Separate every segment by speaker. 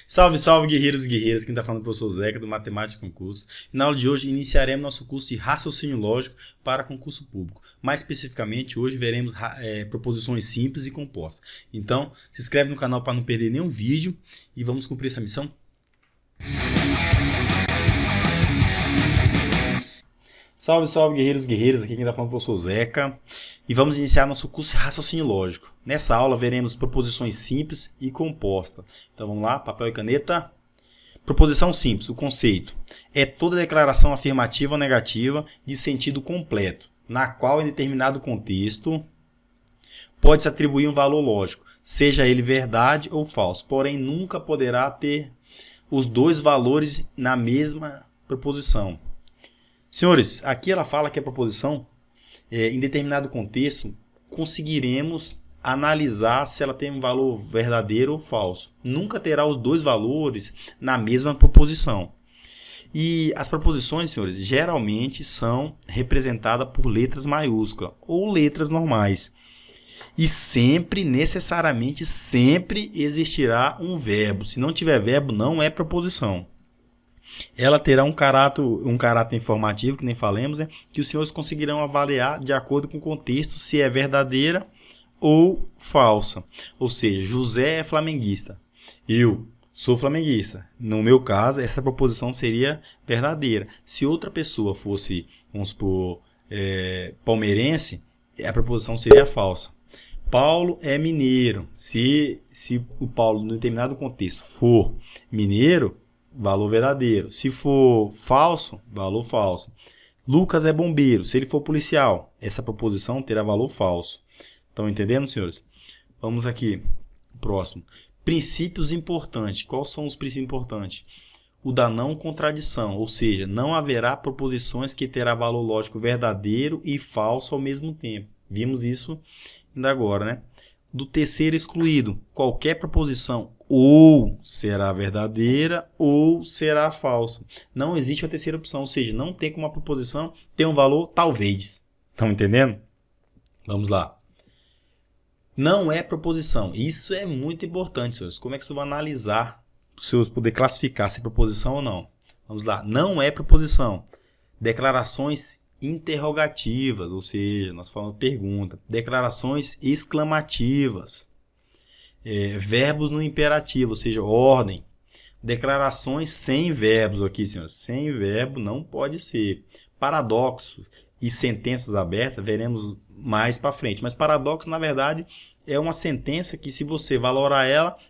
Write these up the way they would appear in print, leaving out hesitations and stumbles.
Speaker 1: Salve, salve, guerreiros e guerreiras. Quem está falando é o professor Zeca, do Matemática Concurso. E na aula de hoje iniciaremos nosso curso de raciocínio lógico para concurso público. Mais especificamente, hoje veremos proposições simples e compostas. Então, se inscreve no canal para não perder nenhum vídeo e vamos cumprir essa missão. Salve, salve, guerreiros e guerreiras. Aqui quem está falando é o professor Zeca. E vamos iniciar nosso curso de raciocínio lógico. Nessa aula veremos proposições simples e compostas. Então vamos lá, papel e caneta. Proposição simples, o conceito é toda declaração afirmativa ou negativa de sentido completo, na qual em determinado contexto pode-se atribuir um valor lógico, seja ele verdade ou falso, porém nunca poderá ter os dois valores na mesma proposição. Senhores, aqui ela fala que a proposição, em determinado contexto, conseguiremos analisar se ela tem um valor verdadeiro ou falso. Nunca terá os dois valores na mesma proposição. E as proposições, senhores, geralmente são representadas por letras maiúsculas ou letras normais. E sempre, necessariamente, sempre existirá um verbo. Se não tiver verbo, não é proposição. Ela terá um caráter informativo, que nem falamos, que os senhores conseguirão avaliar de acordo com o contexto se é verdadeira ou falsa. Ou seja, José é flamenguista. Eu sou flamenguista. No meu caso, essa proposição seria verdadeira. Se outra pessoa fosse, vamos supor, palmeirense, a proposição seria falsa. Paulo é mineiro. Se o Paulo, em determinado contexto, for mineiro, valor verdadeiro. Se for falso, valor falso. Lucas é bombeiro. Se ele for policial, essa proposição terá valor falso. Estão entendendo, senhores? Vamos aqui. Próximo. Princípios importantes. Quais são os princípios importantes? O da não contradição, ou seja, não haverá proposições que terá valor lógico verdadeiro e falso ao mesmo tempo. Vimos isso ainda agora, né? Do terceiro excluído, qualquer proposição ou será verdadeira ou será falsa. Não existe a terceira opção, ou seja, não tem como uma proposição ter um valor talvez. Estão entendendo? Vamos lá. Não é proposição. Isso é muito importante, senhores. Como é que você vai analisar para os senhores poder classificar se é proposição ou não? Vamos lá. Não é proposição. Declarações interrogativas, ou seja, nós falamos pergunta. Declarações exclamativas. Verbos no imperativo, ou seja, ordem. Declarações sem verbos aqui, senhores. Sem verbo não pode ser. Paradoxos e sentenças abertas veremos mais para frente. Mas paradoxo, na verdade, é uma sentença que, se você valorar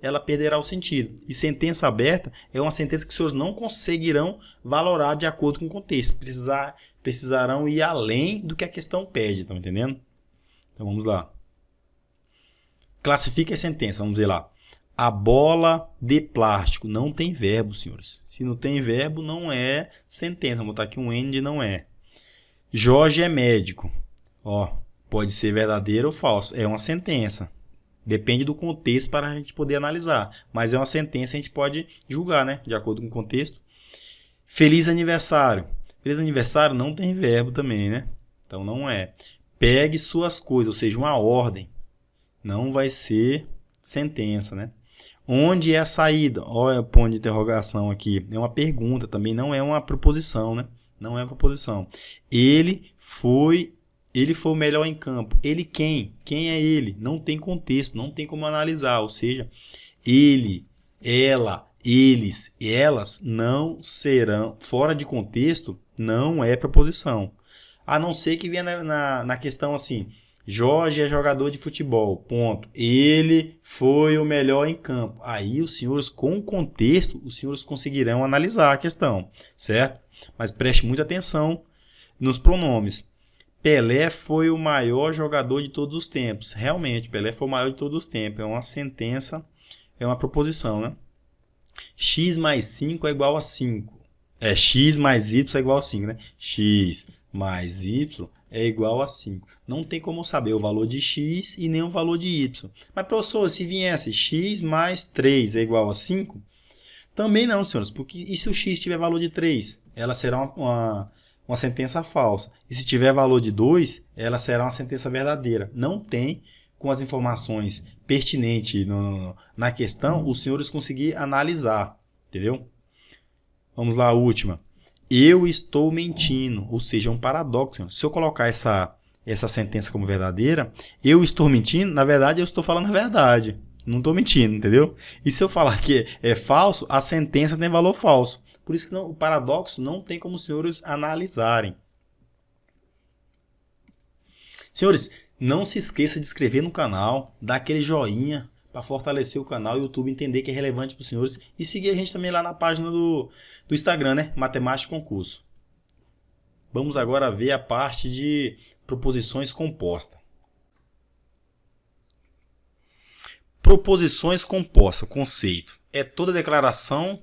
Speaker 1: ela perderá o sentido. E sentença aberta é uma sentença que os senhores não conseguirão valorar de acordo com o contexto. Precisarão ir além do que a questão pede. Estão entendendo? Então vamos lá. Classifique a sentença, vamos ver lá. A bola de plástico não tem verbo, senhores. Se não tem verbo, não é sentença. Vou botar aqui um N de não é. Jorge é médico. Pode ser verdadeiro ou falso. É uma sentença. Depende do contexto para a gente poder analisar. Mas é uma sentença, a gente pode julgar, né? De acordo com o contexto. Feliz aniversário. Feliz aniversário não tem verbo também, né? Então não é. Pegue suas coisas, ou seja, uma ordem. Não vai ser sentença, né? Onde é a saída? Olha o ponto de interrogação aqui. É uma pergunta, também não é uma proposição, né? Não é uma proposição. Ele foi o melhor em campo. Ele quem? Quem é ele? Não tem contexto, não tem como analisar. Ou seja, ele, ela, eles e elas não serão, fora de contexto, não é proposição. A não ser que venha na questão assim... Jorge é jogador de futebol, ponto. Ele foi o melhor em campo. Aí os senhores, com o contexto, os senhores conseguirão analisar a questão, certo? Mas preste muita atenção nos pronomes. Pelé foi o maior jogador de todos os tempos. Realmente, Pelé foi o maior de todos os tempos. É uma sentença, é uma proposição, né? X mais 5 é igual a 5. X mais Y é igual a 5, né? X mais Y é igual a 5. Não tem como saber o valor de x e nem o valor de y. Mas, professor, se viesse x mais 3 é igual a 5? Também não, senhores. Porque, e se o x tiver valor de 3? Ela será uma sentença falsa. E se tiver valor de 2, ela será uma sentença verdadeira. Não tem com as informações pertinentes na questão, os senhores conseguir analisar, entendeu? Vamos lá, a última. Eu estou mentindo, ou seja, é um paradoxo. Se eu colocar essa sentença como verdadeira, eu estou mentindo, na verdade eu estou falando a verdade. Não estou mentindo, entendeu? E se eu falar que é falso, a sentença tem valor falso. Por isso que o paradoxo não tem como os senhores analisarem. Senhores, não se esqueça de inscrever no canal, dar aquele joinha para fortalecer o canal e o YouTube entender que é relevante para os senhores. E seguir a gente também lá na página do Instagram, né? Matemática Concurso. Vamos agora ver a parte de proposições compostas. Proposições compostas, conceito. É toda declaração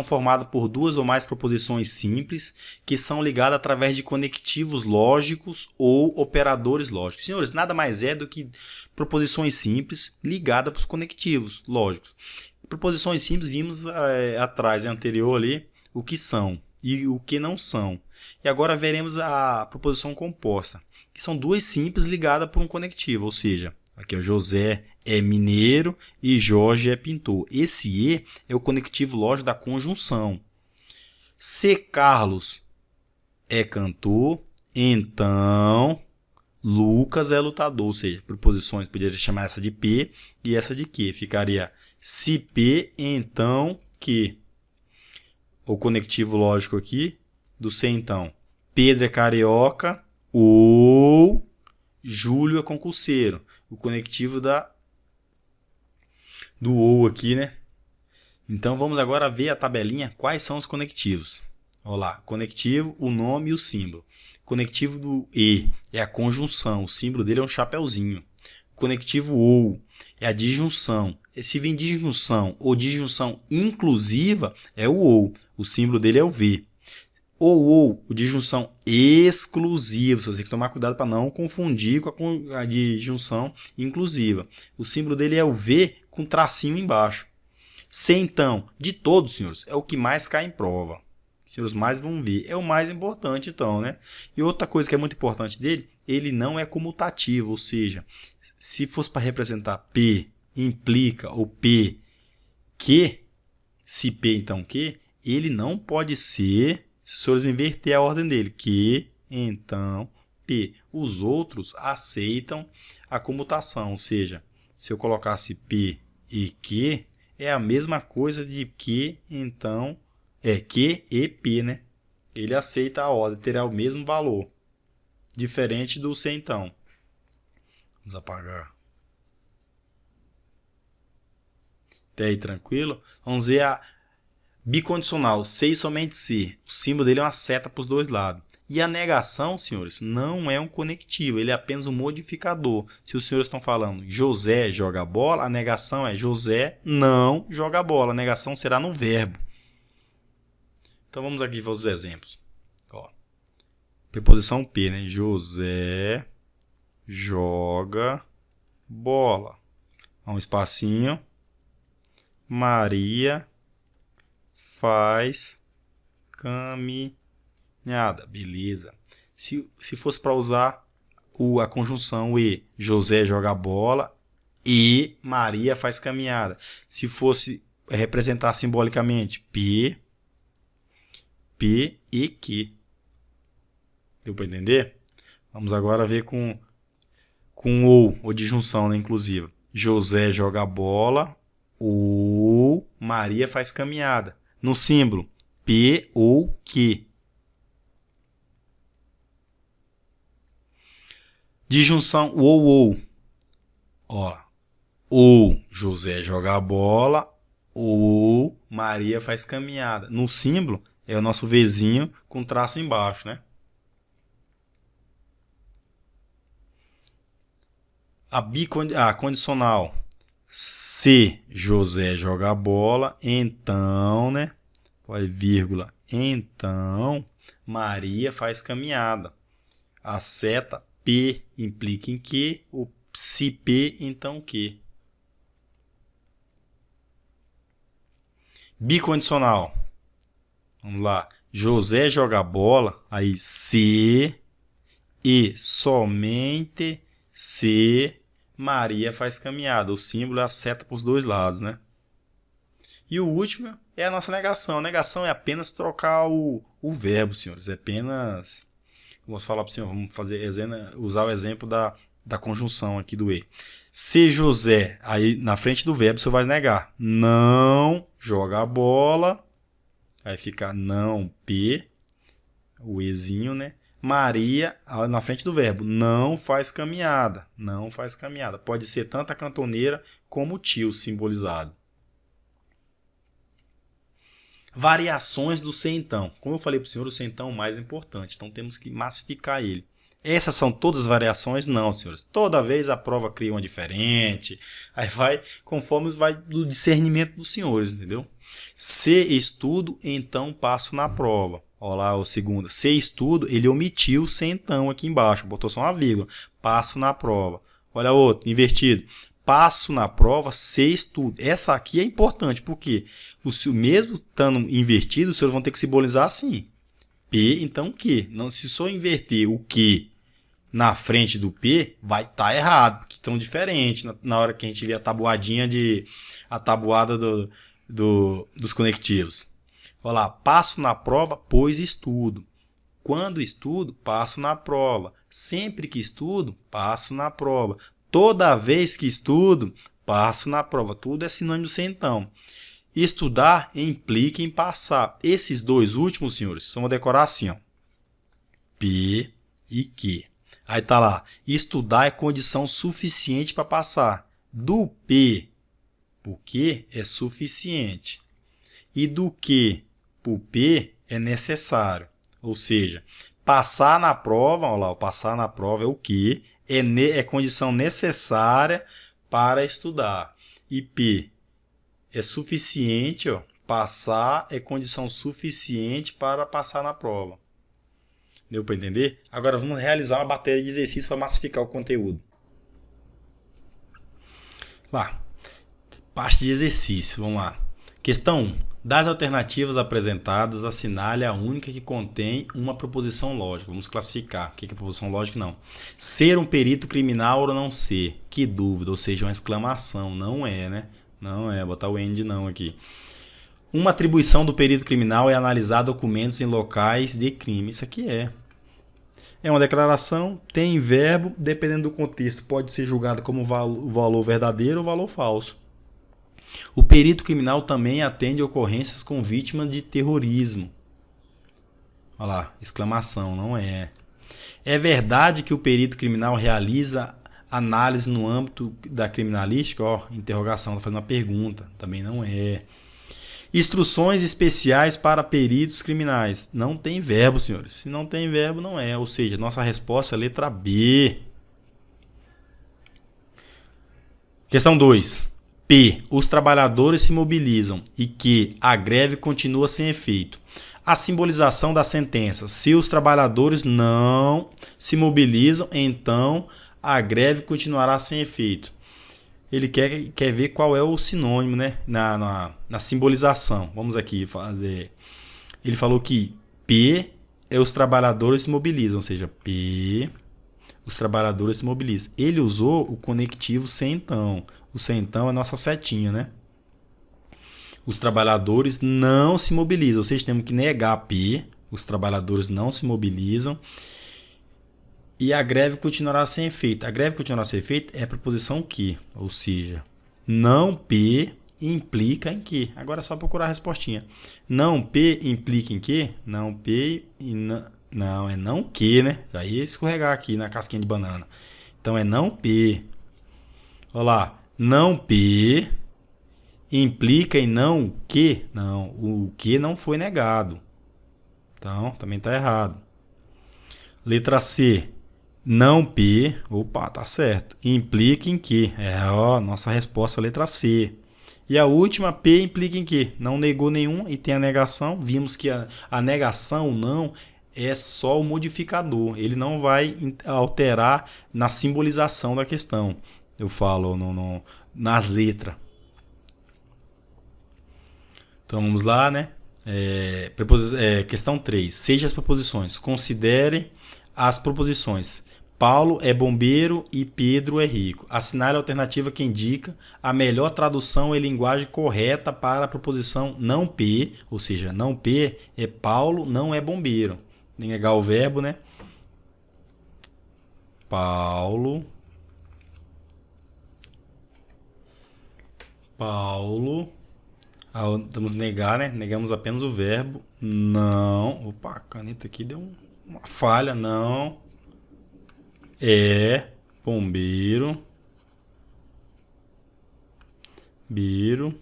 Speaker 1: formada por duas ou mais proposições simples que são ligadas através de conectivos lógicos ou operadores lógicos. Senhores, nada mais é do que proposições simples ligadas para os conectivos lógicos. Proposições simples, vimos atrás, anterior ali, o que são e o que não são. E agora veremos a proposição composta, que são duas simples ligadas por um conectivo, ou seja, aqui o José é mineiro e Jorge é pintor. Esse E é o conectivo lógico da conjunção. Se Carlos é cantor, então Lucas é lutador. Ou seja, proposições, poderia chamar essa de P e essa de Q. Ficaria se P, então Q. O conectivo lógico aqui do se então. Pedro é carioca ou Júlio é concurseiro. O conectivo do ou aqui, né? Então vamos agora ver a tabelinha, quais são os conectivos. Olha lá, conectivo, o nome e o símbolo. Conectivo do E é a conjunção, o símbolo dele é um chapeuzinho. O conectivo OU é a disjunção. Se vem disjunção ou disjunção inclusiva, é o OU, o símbolo dele é o V. Ou disjunção exclusiva, você tem que tomar cuidado para não confundir com a disjunção inclusiva. O símbolo dele é o V com tracinho embaixo. Se então, de todos, senhores, é o que mais cai em prova. Os senhores mais vão ver. É o mais importante, então, né? E outra coisa que é muito importante dele, ele não é comutativo, ou seja, se fosse para representar P implica ou P que, se P então que, ele não pode ser, se os senhores inverter a ordem dele, que, então, P. Os outros aceitam a comutação, ou seja, se eu colocasse P e Q, é a mesma coisa de que, então, é Q e P, né? Ele aceita a ordem, terá o mesmo valor, diferente do se então. Vamos apagar. Até aí, tranquilo? Vamos ver a bicondicional, se e somente se. O símbolo dele é uma seta para os dois lados. E a negação, senhores, não é um conectivo, ele é apenas um modificador. Se os senhores estão falando José joga bola, a negação é José não joga bola. A negação será no verbo. Então vamos aqui ver os exemplos. Ó, preposição P, né? José joga bola. Um espacinho. Maria faz caminhada. Beleza. Se fosse para usar a conjunção E, José joga bola e Maria faz caminhada. Se fosse representar simbolicamente P e Q. Deu para entender? Vamos agora ver com ou disjunção, né, inclusiva. José joga bola ou Maria faz caminhada. No símbolo, P ou Q. Disjunção ou. Ó, ou José joga bola ou Maria faz caminhada. No símbolo, é o nosso Vzinho com traço embaixo, né? A condicional. Se José joga bola, então, né? Vírgula, então Maria faz caminhada. A seta P implica em que, o se P, então que. Bicondicional. Vamos lá. José joga bola, aí se e somente Se Maria faz caminhada. O símbolo é a seta para os dois lados, né? E o último é a nossa negação. A negação é apenas trocar o verbo, senhores. É apenas... Vamos falar para o senhor, vamos usar o exemplo da conjunção aqui do E. Se José, aí na frente do verbo, você vai negar. Não joga a bola. Aí fica não P, o Ezinho, né? Maria, na frente do verbo, não faz caminhada. Não faz caminhada. Pode ser tanto a cantoneira como o tio simbolizado. Variações do se então. Como eu falei para o senhor, o se então é o mais importante. Então temos que massificar ele. Essas são todas as variações? Não, senhores. Toda vez a prova cria uma diferente. Aí vai conforme vai do discernimento dos senhores, entendeu? Se estudo, então passo na prova. Olha lá o segundo. Se estudo, ele omitiu o se então aqui embaixo. Botou só uma vírgula. Passo na prova. Olha outro, invertido. Passo na prova, se estudo. Essa aqui é importante, porque mesmo estando invertido, os senhores vão ter que simbolizar assim. P, então que. Não, se só inverter o que na frente do P, vai estar errado, porque estão diferentes. Na hora que a gente vê a tabuada dos conectivos. Olha lá, passo na prova, pois estudo. Quando estudo, passo na prova. Sempre que estudo, passo na prova. Toda vez que estudo, passo na prova. Tudo é sinônimo de se então. Estudar implica em passar. Esses dois últimos, senhores, só vou decorar assim, ó. P e que. Aí tá lá. Estudar é condição suficiente para passar. Do P, o que é suficiente. E do que, o P, é necessário. Ou seja, passar na prova, olha lá, o passar na prova é o que é condição necessária para estudar. E P é suficiente, ó, passar é condição suficiente para passar na prova. Deu para entender? Agora vamos realizar uma bateria de exercícios para massificar o conteúdo. Lá, parte de exercício, vamos lá. Questão 1. Das alternativas apresentadas, assinale a única que contém uma proposição lógica. Vamos classificar. O que é proposição lógica? Não. Ser um perito criminal ou não ser? Que dúvida, ou seja, uma exclamação. Não é, né? Não é, botar o N de não aqui. Uma atribuição do perito criminal é analisar documentos em locais de crime. Isso aqui é. É uma declaração, tem verbo, dependendo do contexto, pode ser julgado como valor verdadeiro ou valor falso. O perito criminal também atende ocorrências com vítimas de terrorismo. Olha lá, exclamação, não é. É verdade que o perito criminal realiza análise no âmbito da criminalística? Ó, interrogação, está fazendo uma pergunta. Também não é. Instruções especiais para peritos criminais. Não tem verbo, senhores. Se não tem verbo, não é. Ou seja, nossa resposta é a letra B. Questão 2. P. Os trabalhadores se mobilizam e que a greve continua sem efeito. A simbolização da sentença. Se os trabalhadores não se mobilizam, então a greve continuará sem efeito. Ele quer ver qual é o sinônimo, né? na simbolização. Vamos aqui fazer. Ele falou que P é os trabalhadores se mobilizam, ou seja, P, os trabalhadores se mobilizam. Ele usou o conectivo sem então. O sem então é a nossa setinha, né? Os trabalhadores não se mobilizam, ou seja, temos que negar P, os trabalhadores não se mobilizam. E a greve continuará sem efeito. A greve continuará sem efeito é a preposição que, ou seja, não P implica em que. Agora é só procurar a respostinha. Não P implica em que? Não P e não é não que, né? Já ia escorregar aqui na casquinha de banana. Então é não P. Olha lá. Não P implica em não que. Não, o que não foi negado. Então, também está errado. Letra C. Não P, opa, tá certo. Implica em que? Nossa resposta é a letra C. E a última, P implica em que? Não negou nenhum e tem a negação. Vimos que a negação não é só o modificador. Ele não vai alterar na simbolização da questão. Eu falo nas letras. Então vamos lá, né? Questão 3. Seja as proposições. Considere as proposições. Paulo é bombeiro e Pedro é rico. Assinale a alternativa que indica a melhor tradução e linguagem correta para a proposição não P, ou seja, não P é Paulo não é bombeiro. Tem que negar o verbo, né? Paulo vamos negar, né? Negamos apenas o verbo. Não. Opa, a caneta aqui deu uma falha. Não. É bombeiro. Biro.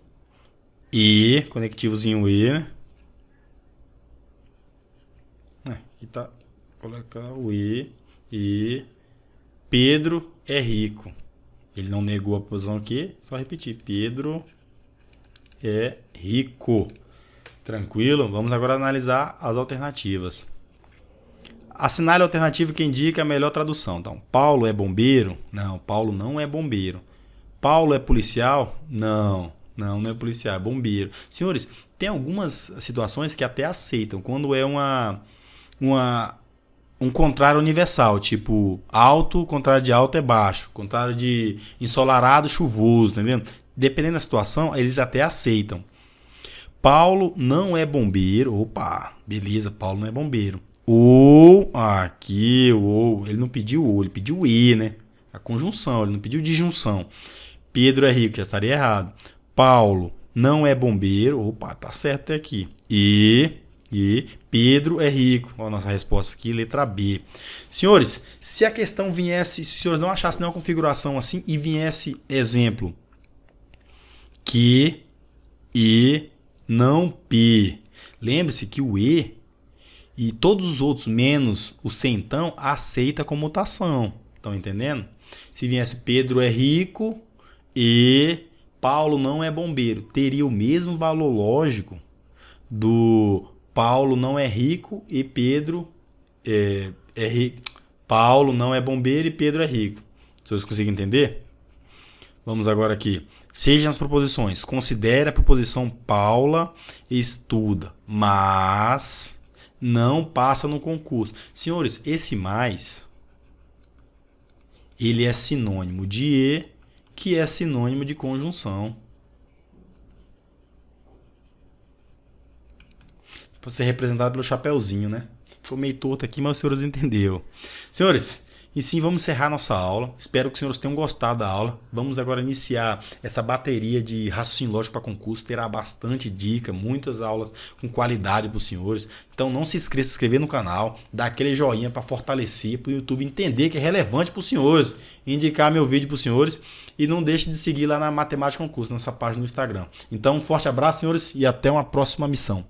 Speaker 1: E, conectivozinho E, né? Aqui tá. Colocar o E. E. Pedro é rico. Ele não negou a posição aqui. Só repetir. Pedro é rico. Tranquilo? Vamos agora analisar as alternativas. Assinale a alternativa que indica a melhor tradução. Então, Paulo é bombeiro? Não, Paulo não é bombeiro. Paulo é policial? Não é policial, é bombeiro. Senhores, tem algumas situações que até aceitam. Quando é um contrário universal, tipo alto, contrário de alto é baixo, contrário de ensolarado, chuvoso, tá vendo? Dependendo da situação, eles até aceitam. Paulo não é bombeiro. Opa, beleza, Paulo não é bombeiro. Ou, aqui, ou, ele não pediu ou, ele pediu e, né? A conjunção, ele não pediu disjunção. Pedro é rico, já estaria errado. Paulo não é bombeiro. Opa, tá certo até aqui. E Pedro é rico. Olha a nossa resposta aqui, letra B. Senhores, se a questão viesse, se os senhores não achassem nenhuma configuração assim e viesse exemplo que e não P. Lembre-se que o E e todos os outros menos o centão aceita comutação. Estão entendendo? Se viesse Pedro é rico e Paulo não é bombeiro, teria o mesmo valor lógico do Paulo não é rico e Pedro é rico. Paulo não é bombeiro e Pedro é rico. Vocês conseguem entender? Vamos agora aqui. Sejam as proposições. Considere a proposição Paula estuda, mas não passa no concurso. Senhores, esse mais, ele é sinônimo de e, que é sinônimo de conjunção. Para ser representado pelo chapeuzinho, né? Foi meio torto aqui, mas os senhores entenderam. Senhores, e sim, vamos encerrar nossa aula. Espero que os senhores tenham gostado da aula. Vamos agora iniciar essa bateria de raciocínio lógico para concurso. Terá bastante dica, muitas aulas com qualidade para os senhores. Então não se esqueça de se inscrever no canal, dar aquele joinha para fortalecer, para o YouTube entender que é relevante para os senhores, indicar meu vídeo para os senhores e não deixe de seguir lá na Matemática Concurso, nossa página no Instagram. Então um forte abraço, senhores, e até uma próxima missão.